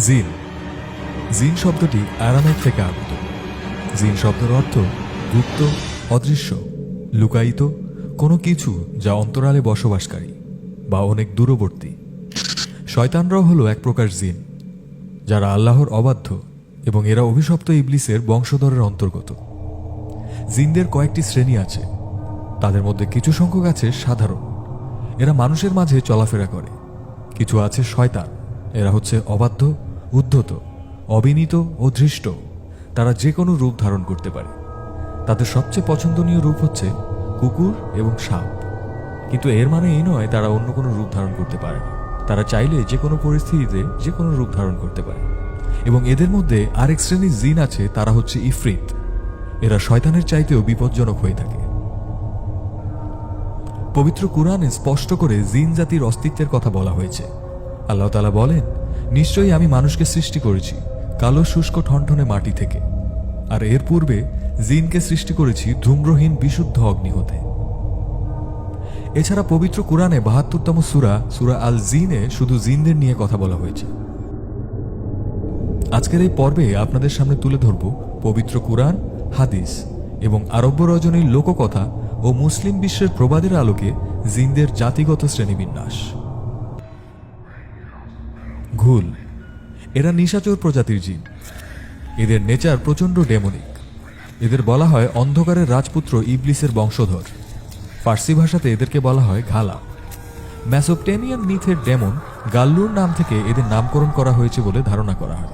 জিন জিন শব্দটি আরামাইক থেকে আগত। জিন শব্দের অর্থ গুপ্ত, অদৃশ্য, লুকায়িত কোনো কিছু যা অন্তরালে বসবাসকারী বা অনেক দূরবর্তী। শয়তানরাও হলো এক প্রকার জিন, যারা আল্লাহর অবাধ্য এবং এরা অভিশপ্ত ইবলিসের বংশধরের অন্তর্গত। জিনদের কয়েকটি শ্রেণী আছে। তাদের মধ্যে কিছু সংখ্যক আছে সাধারণ, এরা মানুষের মাঝে চলাফেরা করে। কিছু আছে শয়তান, এরা হচ্ছে অবাধ্য, উদ্ধত, অবিনীত ও ধৃষ্ট। তারা যে কোনো রূপ ধারণ করতে পারে। তাদের সবচেয়ে পছন্দনীয় রূপ হচ্ছে কুকুর এবং সাপ। কিন্তু এর মানে এই নয় তারা অন্য কোনো রূপ ধারণ করতে পারে না। তারা চাইলে যে কোনো পরিস্থিতিতে যে কোনো রূপ ধারণ করতে পারে। এবং এদের মধ্যে আরেক শ্রেণীর জিন আছে, তারা হচ্ছে ইফরিত। এরা শয়তানের চাইতেও বিপজ্জনক হয়ে থাকে। পবিত্র কুরআনে স্পষ্ট করে জিন জাতির অস্তিত্বের কথা বলা হয়েছে। আল্লাহ তাআলা বলেন, নিশ্চয়ই আমি মানুষকে সৃষ্টি করেছি কালো শুষ্ক ঠনঠনে মাটি থেকে, আর এর পূর্বে জিনকে সৃষ্টি করেছি ধূম্রহীন বিশুদ্ধ অগ্নি হতে। এছাড়া পবিত্র কুরআনে ৭২তম সূরা সূরা আল জিনে শুধু জিনদের নিয়ে কথা বলা হয়েছে। আজকের এই পর্বে আপনাদের সামনে তুলে ধরব পবিত্র কুরআন, হাদিস এবং আরব্য রজনীর লোককথা ও মুসলিম বিশ্বের প্রবাদের আলোকে জিনদের জাতিগত শ্রেণীবিন্যাস। ঘুল এরা নিশাচর প্রজাতির জিন। এদের নেচার প্রচণ্ড ডেমনিক। এদের বলা হয় অন্ধকারের রাজপুত্র ইবলিসের বংশধর। ফার্সি ভাষাতে এদেরকে বলা হয় ঘালা। মেসোপটেমিয়ান মিথের ডেমন গাল্লুর নাম থেকে এদের নামকরণ করা হয়েছে বলে ধারণা করা হয়।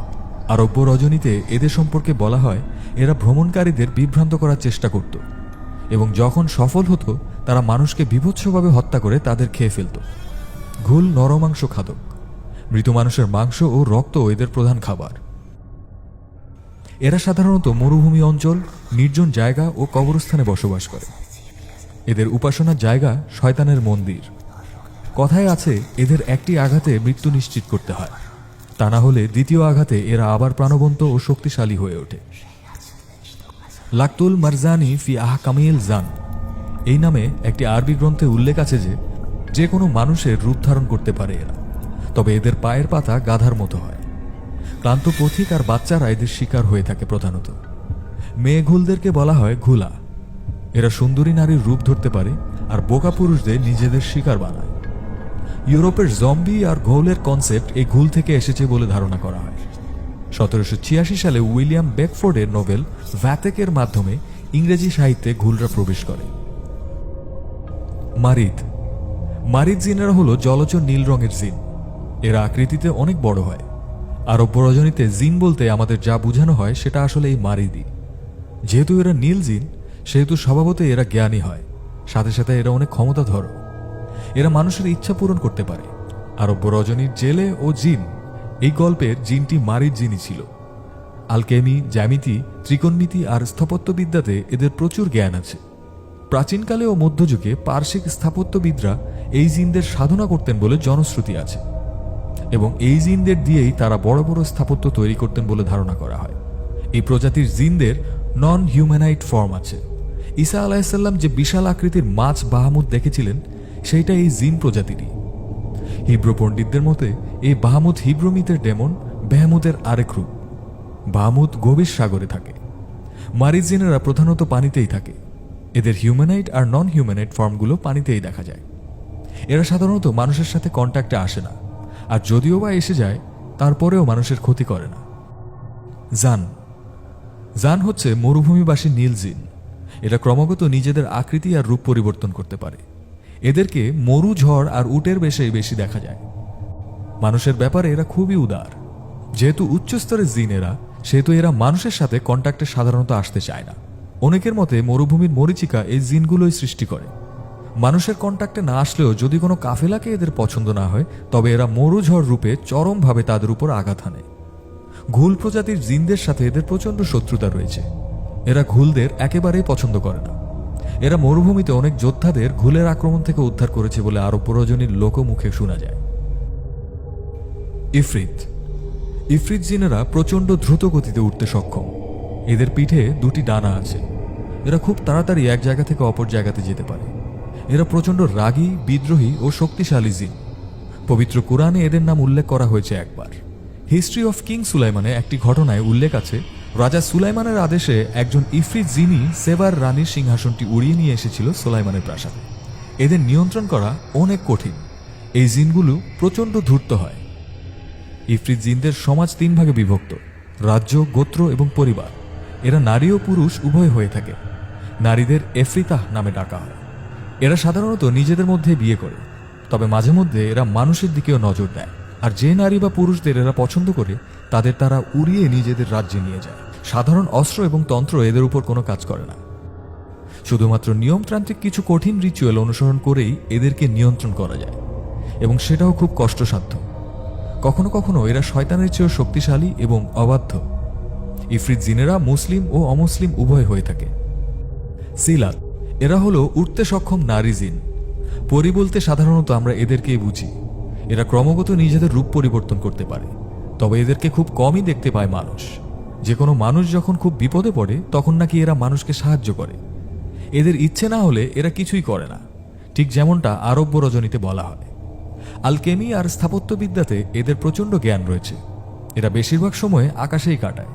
আরব্য রজনীতে এদের সম্পর্কে বলা হয় এরা ভ্রমণকারীদের বিভ্রান্ত করার চেষ্টা করত এবং যখন সফল হতো তারা মানুষকে বীভৎসভাবে হত্যা করে তাদের খেয়ে ফেলত। ঘুল নরমাংস খাদক। মৃত মানুষের মাংস ও রক্ত এদের প্রধান খাবার। এরা সাধারণত মরুভূমি অঞ্চল, নির্জন জায়গা ও কবরস্থানে বসবাস করে। এদের উপাসনার জায়গা শয়তানের মন্দির। কথায় আছে এদের একটি আঘাতে মৃত্যু নিশ্চিত করতে হয়, তা না হলে দ্বিতীয় আঘাতে এরা আবার প্রাণবন্ত ও শক্তিশালী হয়ে ওঠে। লাকতুল মারজানি ফি আহকামিল জান এই নামে একটি আরবি গ্রন্থে উল্লেখ আছে যে কোনো মানুষের রূপ ধারণ করতে পারে এরা, তবে এদের পায়ের পাতা গাধার মতো হয়। ক্লান্ত পথিক আর বাচ্চারা এদের শিকার হয়ে থাকে প্রধানত। মেয়ে ঘুলদেরকে বলা হয় ঘুলা। এরা সুন্দরী নারীর রূপ ধরতে পারে আর বোকা পুরুষদের নিজেদের শিকার বানায়। ইউরোপের জম্বি আর ঘোলের কনসেপ্ট এই ঘুল থেকে এসেছে বলে ধারণা করা হয়। ১৭৮৬ সালে উইলিয়াম বেকফোর্ডের নোবেল ভ্যাতেকের মাধ্যমে ইংরেজি সাহিত্যে ঘুলরা প্রবেশ করে। মারিদ মারিদ জিনেরা হল জলচর নীল রঙের জিন। এরা আকৃতিতে অনেক বড় হয়। আরব্য রজনীতে জিন বলতে আমাদের যা বোঝানো হয় সেটা আসলে এই মারিদই। যেহেতু এরা নীল জিন সেহেতু স্বভাবতই এরা জ্ঞানী হয়, সাথে সাথে এরা অনেক ক্ষমতাধর। এরা মানুষের ইচ্ছা পূরণ করতে পারে। আরব্য রজনীর জেলে ও জিন এই গল্পের জিনটি মারিদ জিনই ছিল। আলকেমি, জ্যামিতি, ত্রিকোণমিতি আর স্থাপত্যবিদ্যাতে এদের প্রচুর জ্ঞান আছে। প্রাচীনকালে ও মধ্যযুগে পার্শ্বিক স্থাপত্যবিদরা এই জিনদের সাধনা করতেন বলে জনশ্রুতি আছে এবং এই জিনদের দিয়েই তারা বড় বড় স্থাপত্য তৈরি করতেন বলে ধারণা করা হয়। এই প্রজাতির জিনদের নন হিউম্যানাইট ফর্ম আছে। ঈসা আলাইহিসসালাম যে বিশাল আকৃতির মাছ বাহামুদ দেখেছিলেন সেইটা এই জিন প্রজাতিরই। হিব্রু পণ্ডিতদের মতে এই বাহামুদ হিব্রু মিথের ডেমন বেহেমুদের আরেক রূপ। বাহামুদ গভীর সাগরে থাকে। মারিদ জিনেরা প্রধানত পানিতেই থাকে। এদের হিউম্যানাইট আর নন হিউম্যানাইট ফর্মগুলো পানিতেই দেখা যায়। এরা সাধারণত মানুষের সাথে কন্ট্যাক্টে আসে না, আর যদিও বা এসে যায় তারপরেও মানুষের ক্ষতি করে না। জান জান হচ্ছে মরুভূমিবাসী নীল জিন। এরা ক্রমাগত নিজেদের আকৃতি আর রূপ পরিবর্তন করতে পারে। এদেরকে মরু, ঝড় আর উটের বেশেই বেশি দেখা যায়। মানুষের ব্যাপারে এরা খুবই উদার। যেহেতু উচ্চস্তরের জিন এরা, সেহেতু এরা মানুষের সাথে কন্ট্যাক্টে সাধারণত আসতে চায় না। অনেকের মতে মরুভূমির মরীচিকা এই জিনগুলোই সৃষ্টি করে। মানুষের কন্ট্যাক্টে না আসলেও যদি কোনো কাফেলাকে এদের পছন্দ না হয় তবে এরা মরুঝড় রূপে চরমভাবে তাদের উপর আঘাত হানে। ঘুল প্রজাতির জিনদের সাথে এদের প্রচণ্ড শত্রুতা রয়েছে। এরা ঘুলদের একেবারেই পছন্দ করে না। এরা মরুভূমিতে অনেক যোদ্ধাদের ঘুলের আক্রমণ থেকে উদ্ধার করেছে বলে আরব্য রজনীর লোকমুখে শোনা যায়। ইফরিত ইফরিত জিনেরা প্রচণ্ড দ্রুত গতিতে উঠতে সক্ষম। এদের পিঠে দুটি ডানা আছে। এরা খুব তাড়াতাড়ি এক জায়গা থেকে অপর জায়গাতে যেতে পারে। এরা প্রচণ্ড রাগী, বিদ্রোহী ও শক্তিশালী জিন। পবিত্র কুরআনে এদের নাম উল্লেখ করা হয়েছে একবার। হিস্ট্রি অফ কিং সুলাইমানে একটি ঘটনায় উল্লেখ আছে, রাজা সুলাইমানের আদেশে একজন ইফরিত জিনি সেবার রানীর সিংহাসনটি উড়িয়ে নিয়ে এসেছিল সুলাইমানের প্রাসাদে। এদের নিয়ন্ত্রণ করা অনেক কঠিন। এই জিনগুলো প্রচণ্ড ধূর্ত হয়। ইফরিত জিনদের সমাজ 3 ভাগে বিভক্ত: রাজ্য, গোত্র এবং পরিবার। এরা নারী ও পুরুষ উভয় হয়ে থাকে। নারীদের এফরিতাহ নামে ডাকা হয়। এরা সাধারণত নিজেদের মধ্যে বিয়ে করে, তবে মাঝে মধ্যে এরা মানুষের দিকেও নজর দেয়। আর যে নারী বা পুরুষদের এরা পছন্দ করে তাদের তারা উড়িয়ে নিজেদের রাজ্যে নিয়ে যায়। সাধারণ অস্ত্র এবং তন্ত্র এদের উপর কোনো কাজ করে না। শুধুমাত্র নিয়মতান্ত্রিক কিছু কঠিন রিচুয়াল অনুসরণ করেই এদেরকে নিয়ন্ত্রণ করা যায়, এবং সেটাও খুব কষ্টসাধ্য। কখনো কখনো এরা শয়তানের চেয়েও শক্তিশালী এবং অবাধ্য। ইফরিত জিনেরা মুসলিম ও অমুসলিম উভয় হয়ে থাকে। সিলাত, এরা হলো উঠতে সক্ষম নারী জিন। পরি বলতে সাধারণত আমরা এদেরকেই বুঝি। এরা ক্রমাগত নিজেদের রূপ পরিবর্তন করতে পারে, তবে এদেরকে খুব কমই দেখতে পায় মানুষ। যে কোনো মানুষ যখন খুব বিপদে পড়ে তখন নাকি এরা মানুষকে সাহায্য করে। এদের ইচ্ছে না হলে এরা কিছুই করে না, ঠিক যেমনটা আরব্য রজনীতে বলা হয়। আলকেমি আর স্থাপত্যবিদ্যাতে এদের প্রচণ্ড জ্ঞান রয়েছে। এরা বেশিরভাগ সময় আকাশেই কাটায়,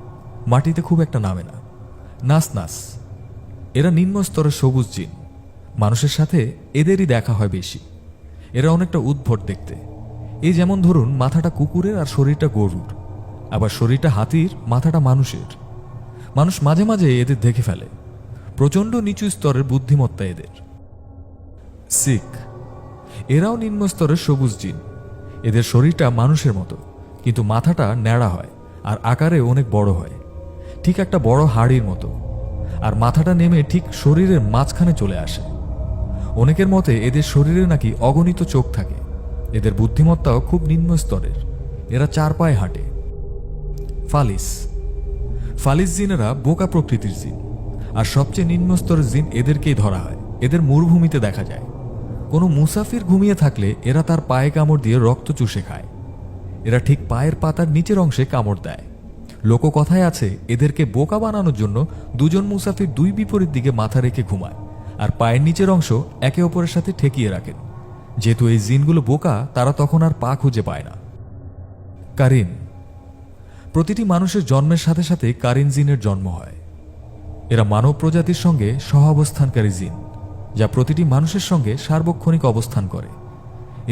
মাটিতে খুব একটা নামে না। নাস, এরা নিম্ন স্তরের সবুজ জিন। মানুষের সাথে এদেরই দেখা হয় বেশি। এরা অনেকটা উদ্ভট দেখতে। এই যেমন ধরুন, মাথাটা কুকুরের আর শরীরটা গরুর, আবার শরীরটা হাতির, মাথাটা মানুষের। মানুষ মাঝে মাঝে এদের দেখে ফেলে। প্রচণ্ড নিচু স্তরের বুদ্ধিমত্তা এদের। শিখ, এরাও নিম্ন স্তরের সবুজ জিন। এদের শরীরটা মানুষের মতো, কিন্তু মাথাটা ন্যাড়া হয় আর আকারে অনেক বড় হয়, ঠিক একটা বড় হাড়ির মতো। আর মাথাটা নেমে ঠিক শরীরের মাঝখানে চলে আসে। অনেকের মতে এদের শরীরে নাকি অগণিত চোখ থাকে। এদের বুদ্ধিমত্তাও খুব নিম্ন স্তরের। এরা 4 পায়ে হাঁটে। ফালিস জিনেরা বোকা প্রকৃতির জিন, আর সবচেয়ে নিম্ন স্তরের জিন এদেরকেই ধরা হয়। এদের মরুভূমিতে দেখা যায়। কোনো মুসাফির ঘুমিয়ে থাকলে এরা তার পায়ে কামড় দিয়ে রক্ত চুষে খায়। এরা ঠিক পায়ের পাতার নিচের অংশে কামড় দেয়। লোককথায় আছে, এদেরকে বোকা বানানোর জন্য 2 জন মুসাফির 2 বিপরীত দিকে মাথা রেখে ঘুমায়, আর পায়ের নিচের অংশ একে অপরের সাথে ঠেকিয়ে রাখেন। যেহেতু এই জিনগুলো বোকা, তারা তখন আর পা খুঁজে পায় না। কারিন, প্রতিটি মানুষের জন্মের সাথে সাথে কারিন জিনের জন্ম হয়। এরা মানব প্রজাতির সঙ্গে সহাবস্থানকারী জিন, যা প্রতিটি মানুষের সঙ্গে সার্বক্ষণিক অবস্থান করে।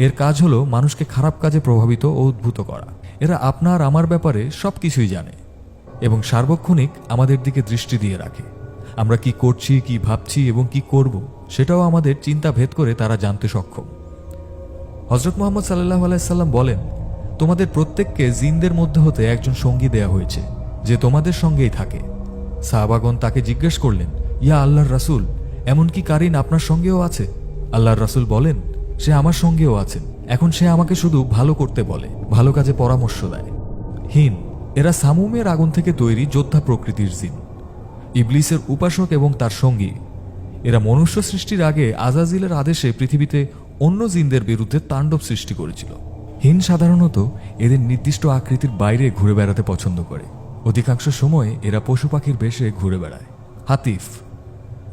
এর কাজ হলো মানুষকে খারাপ কাজে প্রভাবিত ও উদ্ভূত করা। এরা আপনার আমার ব্যাপারে সবকিছুই জানে এবং সার্বক্ষণিক আমাদের দিকে দৃষ্টি দিয়ে রাখে। আমরা কি করছি, কি ভাবছি এবং কি করব, সেটাও আমাদের চিন্তা ভেদ করে তারা জানতে সক্ষম। হযরত মুহাম্মদ সাল্লাল্লাহু আলাইহি সাল্লাম বলেন, তোমাদের প্রত্যেককে জিনদের মধ্যে হতে একজন সঙ্গী দেয়া হয়েছে, যে তোমাদের সঙ্গেই থাকে। সাহাবাগণ তাকে জিজ্ঞেস করলেন, ইয়া আল্লাহর রাসূল, এমনকি কারিন আপনার সঙ্গেও আছে? আল্লাহর রাসূল বলেন, সে আমার সঙ্গেও আছেন। এখন সে আমাকে শুধু ভালো করতে বলে, ভালো কাজে পরামর্শ দেয়। হিন, এরা সামুমের আগুন থেকে তৈরি যোদ্ধা প্রকৃতির জিন, ইবলিসের উপাসক এবং তার সঙ্গী। এরা মনুষ্য সৃষ্টির আগে আজাজিলের আদেশে পৃথিবীতে অন্য জিনদের বিরুদ্ধে তাণ্ডব সৃষ্টি করেছিল। হিন সাধারণত এদের নির্দিষ্ট আকৃতির বাইরে ঘুরে বেড়াতে পছন্দ করে। অধিকাংশ সময় এরা পশু পাখির বেশে ঘুরে বেড়ায়। হাতিফ,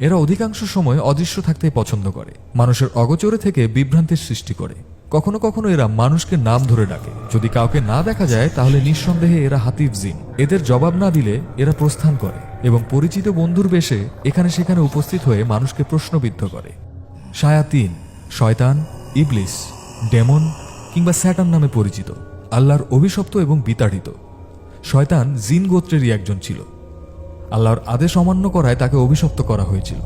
এরা অধিকাংশ সময় অদৃশ্য থাকতে পছন্দ করে, মানুষের অগোচরে থেকে বিভ্রান্তির সৃষ্টি করে। কখনো কখনো এরা মানুষকে নাম ধরে ডাকে। যদি কাউকে না দেখা যায় তাহলে নিঃসন্দেহে এরা হাতিফ জিন। এদের জবাব না দিলে এরা প্রস্থান করে এবং পরিচিত বন্ধুর বেশে এখানে সেখানে উপস্থিত হয়ে মানুষকে প্রশ্নবিদ্ধ করে। শায়াতিন, শয়তান, ইবলিস, ডেমন কিংবা স্যাটান নামে পরিচিত, আল্লাহর অভিশপ্ত এবং বিতাড়িত। শয়তান জিন গোত্রেরই একজন ছিল। আল্লাহর আদেশ অমান্য করায় তাকে অভিশপ্ত করা হয়েছিল,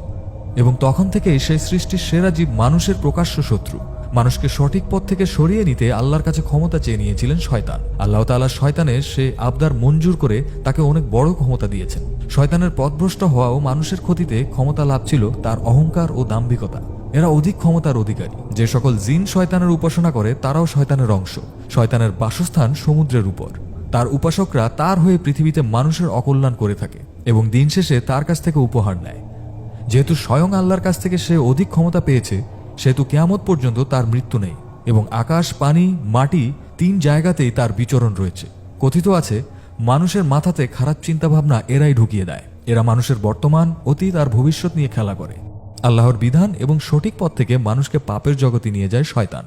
এবং তখন থেকেই সেই সৃষ্টির সেরা জীব মানুষের প্রকাশ্য শত্রু। মানুষকে সঠিক পথ থেকে সরিয়ে নিতে আল্লাহর কাছে ক্ষমতা চেয়ে নিয়েছিলেন শয়তান। আল্লাহ তাআলা শয়তানের সে আবদার মঞ্জুর করে তাকে অনেক বড় ক্ষমতা দিয়েছেন। শয়তানের পথভ্রষ্ট হওয়া ও মানুষের ক্ষতিতে ক্ষমতা লাভ ছিল তার অহংকার ও দাম্ভিকতা। এরা অধিক ক্ষমতার অধিকারী। যে সকল জিন শয়তানের উপাসনা করে তারাও শয়তানের অংশ। শয়তানের বাসস্থান সমুদ্রের উপর। তার উপাসকরা তার হয়ে পৃথিবীতে মানুষের অকল্যাণ করে থাকে এবং দিন শেষে তার কাছ থেকে উপহার নেয়। যেহেতু স্বয়ং আল্লাহর কাছ থেকে সে অধিক ক্ষমতা পেয়েছে, সেহেতু কিয়ামত পর্যন্ত তার মৃত্যু নেই এবং আকাশ, পানি, মাটি 3 জায়গাতেই তার বিচরণ রয়েছে। কথিত আছে, মানুষের মাথাতে খারাপ চিন্তাভাবনা এরাই ঢুকিয়ে দেয়। এরা মানুষের বর্তমান, অতীত আর ভবিষ্যৎ নিয়ে খেলা করে। আল্লাহর বিধান এবং সঠিক পথ থেকে মানুষকে পাপের জগতে নিয়ে যায় শয়তান।